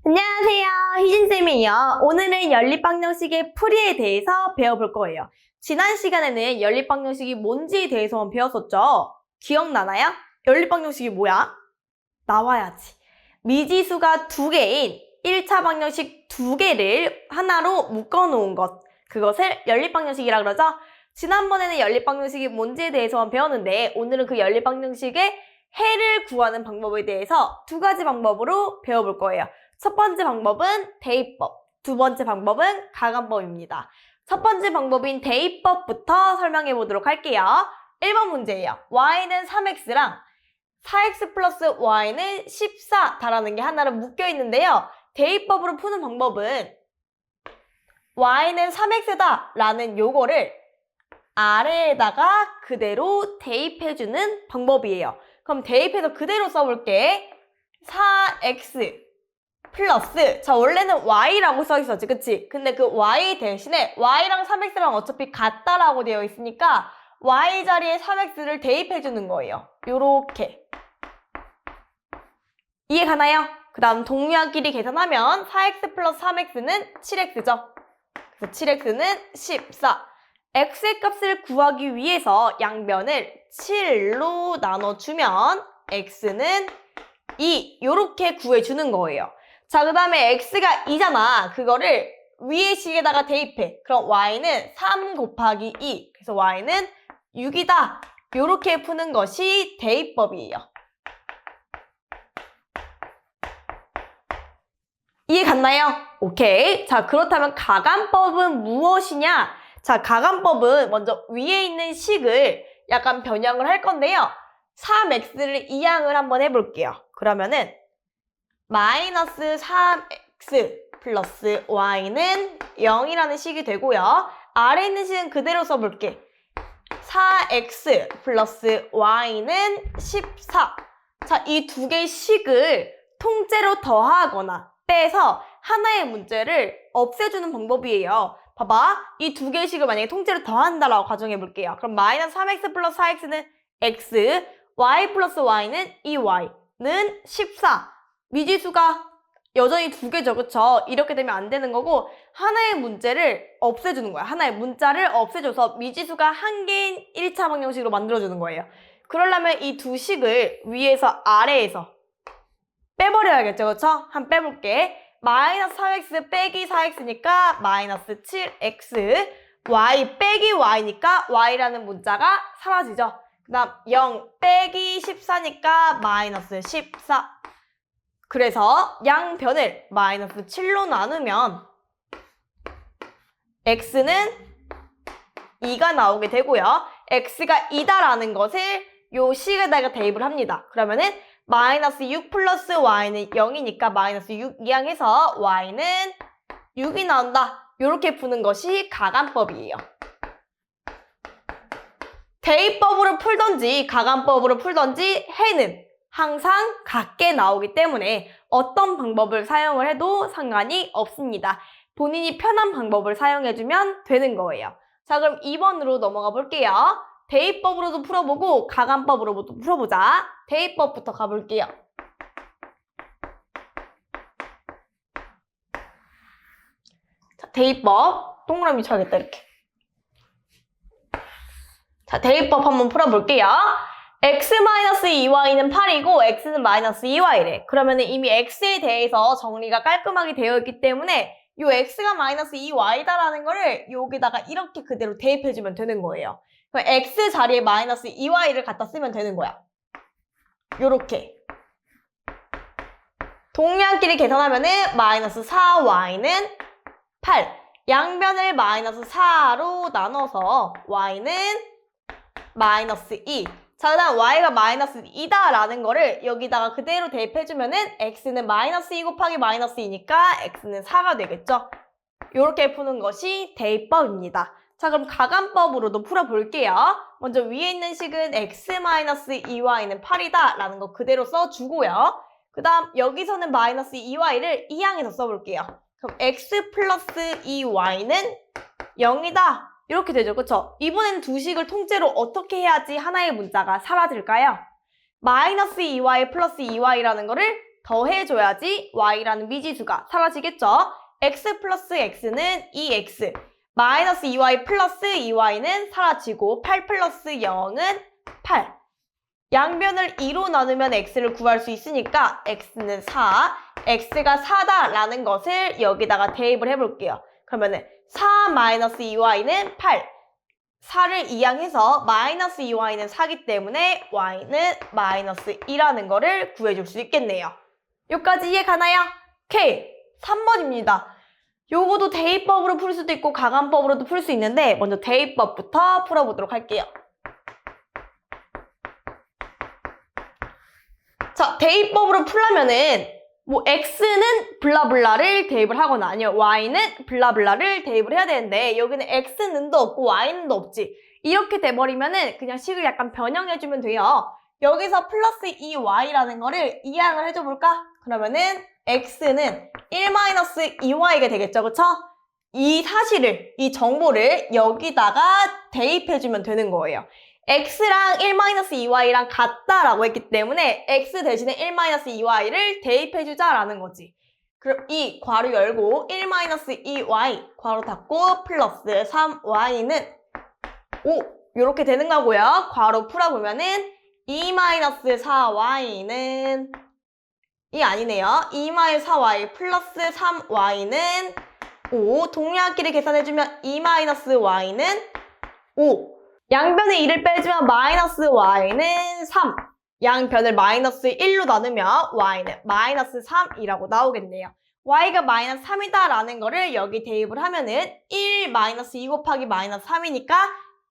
안녕하세요, 희진쌤이에요. 오늘은 연립방정식의 풀이에 대해서 배워볼 거예요. 지난 시간에는 연립방정식이 뭔지에 대해서만 배웠었죠? 기억나나요? 연립방정식이 뭐야? 나와야지. 미지수가 두 개인 1차 방정식 두 개를 하나로 묶어놓은 것, 그것을 연립방정식이라 그러죠? 지난번에는 연립방정식이 뭔지에 대해서만 배웠는데 오늘은 그 연립방정식의 해를 구하는 방법에 대해서 두 가지 방법으로 배워볼 거예요. 첫 번째 방법은 대입법, 두 번째 방법은 가감법입니다. 첫 번째 방법인 대입법부터 설명해 보도록 할게요. 1번 문제예요. y는 3x랑 4x 플러스 y는 14다라는 게 하나로 묶여 있는데요. 대입법으로 푸는 방법은 y는 3x다 라는 요거를 아래에다가 그대로 대입해주는 방법이에요. 그럼 대입해서 그대로 써볼게. 4x 플러스, 자 원래는 y라고 써있었지, 그치? 근데 그 y 대신에 y랑 3x랑 어차피 같다라고 되어 있으니까 y 자리에 3x를 대입해주는 거예요. 요렇게. 이해 가나요? 그 다음 동류한끼리 계산하면 4x 플러스 3x는 7x죠. 그래서 7x는 14. x의 값을 구하기 위해서 양변을 7로 나눠주면 x는 2. 요렇게 구해주는 거예요. 자, 그 다음에 x가 2잖아. 그거를 위의 식에다가 대입해. 그럼 y는 3 곱하기 2. 그래서 y는 6이다. 요렇게 푸는 것이 대입법이에요. 이해 갔나요? 오케이. 자, 그렇다면 가감법은 무엇이냐? 자, 가감법은 먼저 위에 있는 식을 약간 변형을 할 건데요. 3x를 이항을 한번 해볼게요. 그러면은 마이너스 3x 플러스 y는 0이라는 식이 되고요. 아래 있는 식은 그대로 써볼게. 4x 플러스 y는 14. 자, 이 두 개의 식을 통째로 더하거나 빼서 하나의 문제를 없애주는 방법이에요. 봐봐. 이 두 개의 식을 만약에 통째로 더한다라고 가정해볼게요. 그럼 마이너스 3x 플러스 4x는 x, y 플러스 y는 2y는 14. 미지수가 여전히 두 개죠, 그쵸? 이렇게 되면 안 되는 거고 하나의 문제를 없애주는 거야. 하나의 문자를 없애줘서 미지수가 한 개인 1차 방정식으로 만들어주는 거예요. 그러려면 이 두 식을 위에서 아래에서 빼버려야겠죠, 그쵸? 한번 빼볼게. 마이너스 4x 빼기 4x니까 마이너스 7x, y 빼기 y니까 y라는 문자가 사라지죠. 그 다음 0 빼기 14니까 마이너스 14. 그래서 양변을 마이너스 7로 나누면 x는 2가 나오게 되고요. x가 2다라는 것을 요 식에다가 대입을 합니다. 그러면은 마이너스 6 플러스 y는 0이니까 마이너스 6 이항해서 y는 6이 나온다. 요렇게 푸는 것이 가감법이에요. 대입법으로 풀던지 가감법으로 풀던지 해는 항상 같게 나오기 때문에 어떤 방법을 사용을 해도 상관이 없습니다. 본인이 편한 방법을 사용해주면 되는 거예요. 자, 그럼 2번으로 넘어가 볼게요. 대입법으로도 풀어보고 가감법으로도 풀어보자. 대입법부터 가볼게요. 자, 대입법 동그라미 쳐야겠다, 이렇게. 자, 대입법 한번 풀어볼게요. x-2y는 8이고 x는 마이너스 2y래. 그러면 이미 x에 대해서 정리가 깔끔하게 되어 있기 때문에 요 x가 마이너스 2y다라는 거를 여기다가 이렇게 그대로 대입해주면 되는 거예요. 그럼 x 자리에 마이너스 2y를 갖다 쓰면 되는 거야. 요렇게. 동량끼리 계산하면은 마이너스 4y는 8. 양변을 마이너스 4로 나눠서 y는 마이너스 2. 자, 그 다음 y가 마이너스 2다라는 거를 여기다가 그대로 대입해주면은 x는 마이너스 2 곱하기 마이너스 2니까 x는 4가 되겠죠? 이렇게 푸는 것이 대입법입니다. 자, 그럼 가감법으로도 풀어볼게요. 먼저 위에 있는 식은 x-2y는 8이다 라는 거 그대로 써주고요. 그 다음 여기서는 마이너스 2y를 이항해서 써볼게요. 그럼 x 플러스 2y는 0이다. 이렇게 되죠, 그쵸? 이번엔 두 식을 통째로 어떻게 해야지 하나의 문자가 사라질까요? 마이너스 2y 플러스 2y라는 거를 더해줘야지 y라는 미지수가 사라지겠죠? x 플러스 x는 2x, 마이너스 2y 플러스 2y는 사라지고 8 플러스 0은 8. 양변을 2로 나누면 x를 구할 수 있으니까 x는 4, x가 4다라는 것을 여기다가 대입을 해볼게요. 그러면은 4 마이너스 2y는 8. 4를 이항해서 마이너스 2y는 4기 때문에 y는 마이너스 2라는 거를 구해줄 수 있겠네요. 여기까지 이해 가나요? 오케이. 3번입니다. 요거도 대입법으로 풀 수도 있고 가감법으로도 풀 수 있는데 먼저 대입법부터 풀어보도록 할게요. 자, 대입법으로 풀려면은 뭐 x는 블라블라를 대입을 하거나 아니면 y는 블라블라를 대입을 해야 되는데 여기는 x는도 없고 y는도 없지. 이렇게 돼버리면은 그냥 식을 약간 변형해주면 돼요. 여기서 플러스 2y라는 거를 이항을 해줘볼까? 그러면은 x는 1-2y가 되겠죠, 그쵸? 이 사실을, 이 정보를 여기다가 대입해주면 되는 거예요. x랑 1-2y랑 같다라고 했기 때문에 x 대신에 1-2y를 대입해주자라는 거지. 그럼 이 괄호 열고 1-2y 괄호 닫고 플러스 3y는 5 이렇게 되는 거고요. 괄호 풀어보면은 2-4y는 이 아니네요. 2-4y 플러스 3y는 5. 동량끼리 계산해주면 2-y는 5. 양변에 2를 빼주면 마이너스 y는 3. 양변을 마이너스 1로 나누면 y는 마이너스 3이라고 나오겠네요. y가 마이너스 3이다 라는 거를 여기 대입을 하면은 1 마이너스 2 곱하기 마이너스 3이니까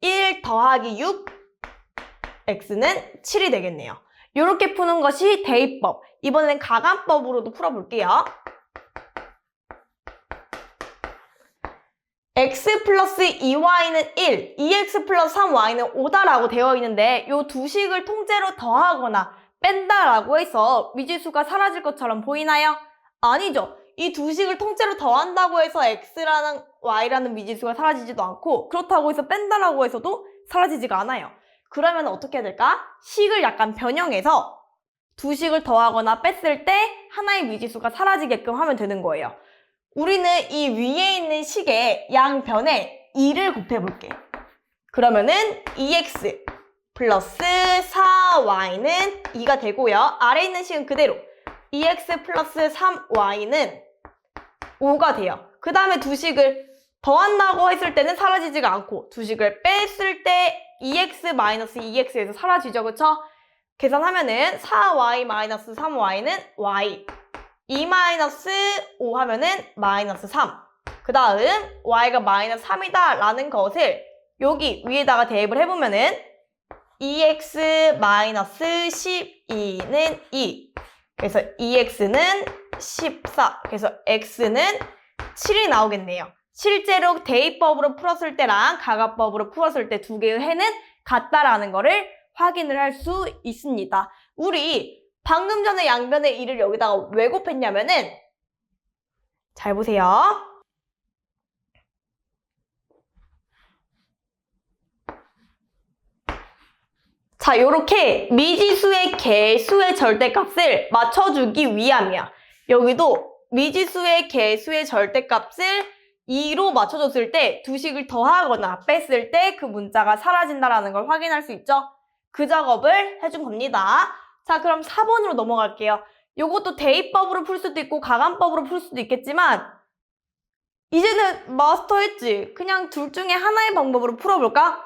1 더하기 6 x는 7이 되겠네요. 이렇게 푸는 것이 대입법. 이번엔 가감법으로도 풀어볼게요. x 플러스 2y는 1, 2x 플러스 3y는 5다라고 되어 있는데 이 두 식을 통째로 더하거나 뺀다라고 해서 미지수가 사라질 것처럼 보이나요? 아니죠. 이 두 식을 통째로 더한다고 해서 x라는 y라는 미지수가 사라지지도 않고 그렇다고 해서 뺀다라고 해서도 사라지지가 않아요. 그러면 어떻게 해야 될까? 식을 약간 변형해서 두 식을 더하거나 뺐을 때 하나의 미지수가 사라지게끔 하면 되는 거예요. 우리는 이 위에 있는 식의 양변에 2를 곱해볼게. 그러면은 2x 플러스 4y는 2가 되고요. 아래 있는 식은 그대로 2x 플러스 3y는 5가 돼요. 그 다음에 두 식을 더한다고 했을 때는 사라지지가 않고 두 식을 뺐을 때 2x 마이너스 2x에서 사라지죠. 그쵸? 계산하면은 4y 마이너스 3y는 y 2-5 하면은 마이너스 3. 그 다음 y가 마이너스 3이다 라는 것을 여기 위에다가 대입을 해보면은 2x 마이너스 12는 2. 그래서 2x는 14. 그래서 x는 7이 나오겠네요. 실제로 대입법으로 풀었을 때랑 가각법으로 풀었을 때 두 개의 해는 같다라는 거를 확인을 할 수 있습니다. 우리 방금 전에 양변의 2를 여기다가 왜 곱했냐면은 잘 보세요. 자, 요렇게 미지수의 개수의 절대값을 맞춰주기 위함이야. 여기도 미지수의 개수의 절대값을 2로 맞춰줬을 때 두 식을 더하거나 뺐을 때 그 문자가 사라진다는 걸 확인할 수 있죠. 그 작업을 해준 겁니다. 자, 그럼 4번으로 넘어갈게요. 요것도 대입법으로 풀 수도 있고 가감법으로 풀 수도 있겠지만 이제는 마스터했지. 그냥 둘 중에 하나의 방법으로 풀어볼까?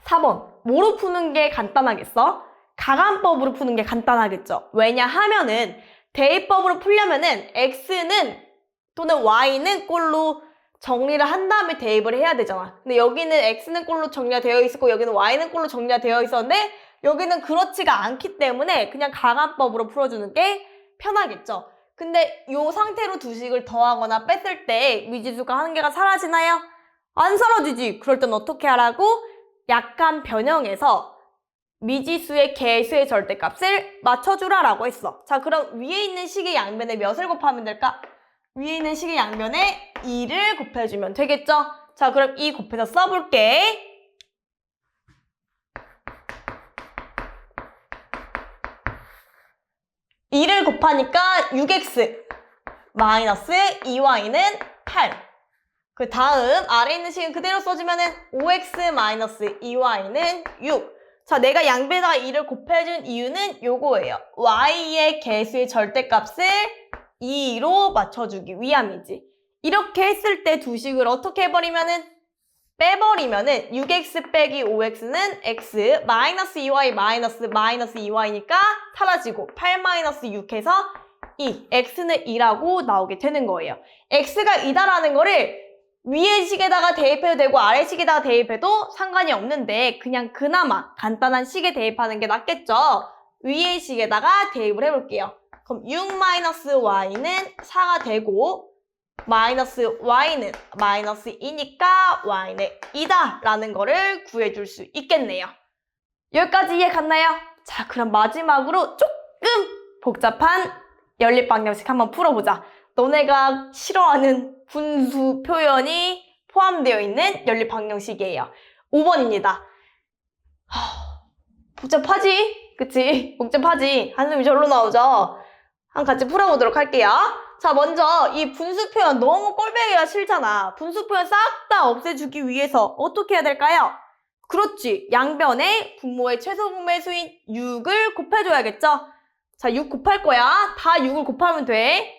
4번. 뭐로 푸는 게 간단하겠어? 가감법으로 푸는 게 간단하겠죠. 왜냐하면은 대입법으로 풀려면은 x는 또는 y는 꼴로 정리를 한 다음에 대입을 해야 되잖아. 근데 여기는 x는 꼴로 정리가 되어 있었고 여기는 y는 꼴로 정리가 되어 있었는데 여기는 그렇지가 않기 때문에 그냥 가감법으로 풀어주는 게 편하겠죠. 근데 이 상태로 두 식을 더하거나 뺐을 때 미지수가 한 개가 사라지나요? 안 사라지지. 그럴 땐 어떻게 하라고? 약간 변형해서 미지수의 개수의 절대값을 맞춰주라라고 했어. 자, 그럼 위에 있는 식의 양변에 몇을 곱하면 될까? 위에 있는 식의 양변에 2를 곱해주면 되겠죠? 자, 그럼 2 곱해서 써볼게. 2를 곱하니까 6x 마이너스 2y는 8. 그 다음 아래에 있는 식은 그대로 써주면은 5x 마이너스 2y는 6. 자, 내가 양변에다가 2를 곱해준 이유는 요거예요. y의 개수의 절대값을 2로 맞춰주기 위함이지. 이렇게 했을 때 두 식을 어떻게 해버리면은 빼버리면은 6x 빼기 5x는 x 마이너스 2y 마이너스 2y니까 사라지고 8 마이너스 6해서 2, x는 2라고 나오게 되는 거예요. x가 2다라는 거를 위의 식에다가 대입해도 되고 아래 식에다가 대입해도 상관이 없는데 그냥 그나마 간단한 식에 대입하는 게 낫겠죠. 위의 식에다가 대입을 해볼게요. 그럼 6-y는 4가 되고 마이너스 y는 마이너스 2니까 y는 2다 라는 거를 구해줄 수 있겠네요. 여기까지 이해 갔나요? 자, 그럼 마지막으로 조금 복잡한 연립방정식 한번 풀어보자. 너네가 싫어하는 분수 표현이 포함되어 있는 연립방정식이에요. 5번입니다. 복잡하지? 그치? 복잡하지? 한숨이 절로 나오죠? 한번 같이 풀어보도록 할게요. 자, 먼저 이 분수 표현 너무 꼴보기가 싫잖아. 분수 표현 싹 다 없애주기 위해서 어떻게 해야 될까요? 그렇지. 양변에 분모의 최소 분모의 수인 6을 곱해줘야겠죠? 자, 6 곱할 거야. 다 6을 곱하면 돼.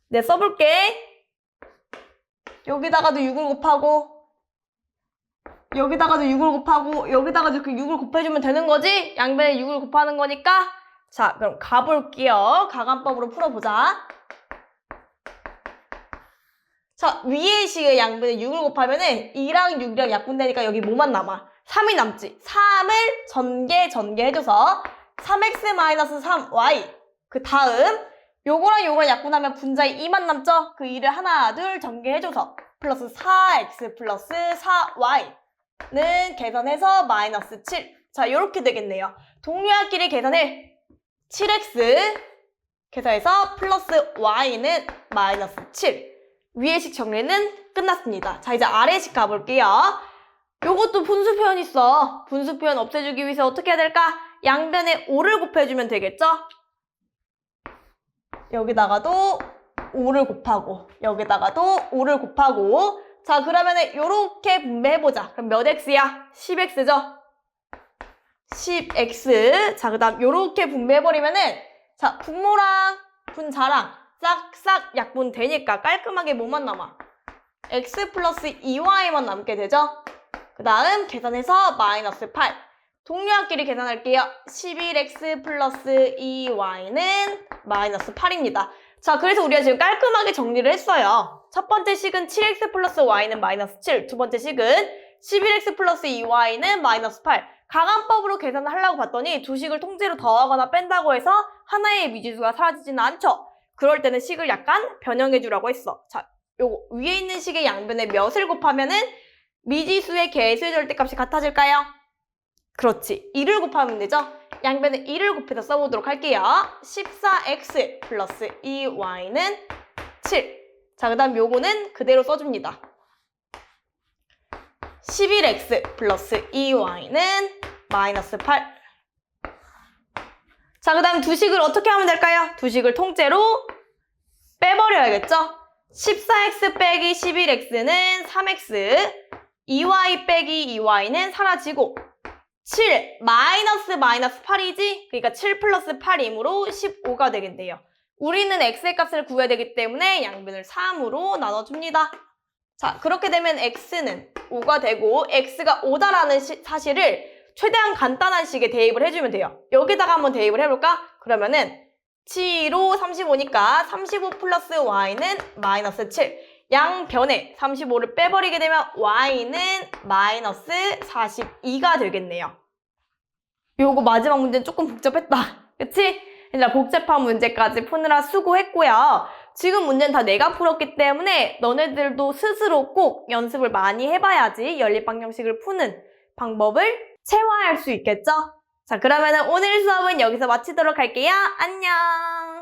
내가 써볼게. 여기다가도 6을 곱하고 여기다가도 6을 곱하고 여기다가도 그 6을 곱해주면 되는 거지? 양변에 6을 곱하는 거니까. 자, 그럼 가볼게요. 가감법으로 풀어보자. 자, 위의 식의 양변에 6을 곱하면은 2랑 6이랑 약분되니까 여기 뭐만 남아? 3이 남지. 3을 전개해줘서 3x-3y. 그 다음 요거랑 약분하면 분자에 2만 남죠? 그 2를 하나, 둘 전개해줘서 플러스 4x 플러스 4y는 계산해서 마이너스 7. 자, 요렇게 되겠네요. 동류합끼리 계산해 7x 계산해서 플러스 y는 마이너스 7. 위의 식 정리는 끝났습니다. 자, 이제 아래 식 가볼게요. 요것도 분수 표현 있어. 분수 표현 없애주기 위해서 어떻게 해야 될까? 양변에 5를 곱해주면 되겠죠? 여기다가도 5를 곱하고 여기다가도 5를 곱하고. 자, 그러면은 요렇게 분배해보자. 그럼 몇 x야? 10x죠? 10x. 자, 그 다음 요렇게 분배해버리면은 자, 분모랑 분자랑 싹싹 약분되니까 깔끔하게 뭐만 남아? x 플러스 2y만 남게 되죠? 그 다음 계산해서 마이너스 8. 동류합끼리 계산할게요. 11x 플러스 2y는 마이너스 8입니다. 자, 그래서 우리가 지금 깔끔하게 정리를 했어요. 첫 번째 식은 7x 플러스 y는 마이너스 7. 두 번째 식은 11x 플러스 2y는 마이너스 8. 가감법으로 계산을 하려고 봤더니 두 식을 통째로 더하거나 뺀다고 해서 하나의 미지수가 사라지지는 않죠. 그럴 때는 식을 약간 변형해 주라고 했어. 자, 요거 위에 있는 식의 양변에 몇을 곱하면은 미지수의 개수의 절대값이 같아질까요? 그렇지. 2를 곱하면 되죠? 양변에 2를 곱해서 써보도록 할게요. 14x 플러스 2y는 7. 자, 그 다음 요거는 그대로 써줍니다. 11x 플러스 2y는 마이너스 8. 자, 그 다음 두 식을 어떻게 하면 될까요? 두 식을 통째로 빼버려야겠죠? 14x 빼기 11x는 3x, 2y 빼기 2y는 사라지고 7 마이너스 8이지? 그러니까 7 플러스 8이므로 15가 되겠네요. 우리는 x의 값을 구해야 되기 때문에 양변을 3으로 나눠줍니다. 자, 그렇게 되면 x는 5가 되고 x가 5다라는 사실을 최대한 간단한 식에 대입을 해주면 돼요. 여기다가 한번 대입을 해볼까? 그러면은 7로 35니까 35 플러스 y는 마이너스 7. 양변에 35를 빼버리게 되면 y는 마이너스 42가 되겠네요. 요거 마지막 문제는 조금 복잡했다. 그치? 얘들아, 복잡한 문제까지 푸느라 수고했고요. 지금 문제는 다 내가 풀었기 때문에 너네들도 스스로 꼭 연습을 많이 해봐야지 연립방정식을 푸는 방법을 체화할 수 있겠죠? 자, 그러면은 오늘 수업은 여기서 마치도록 할게요. 안녕!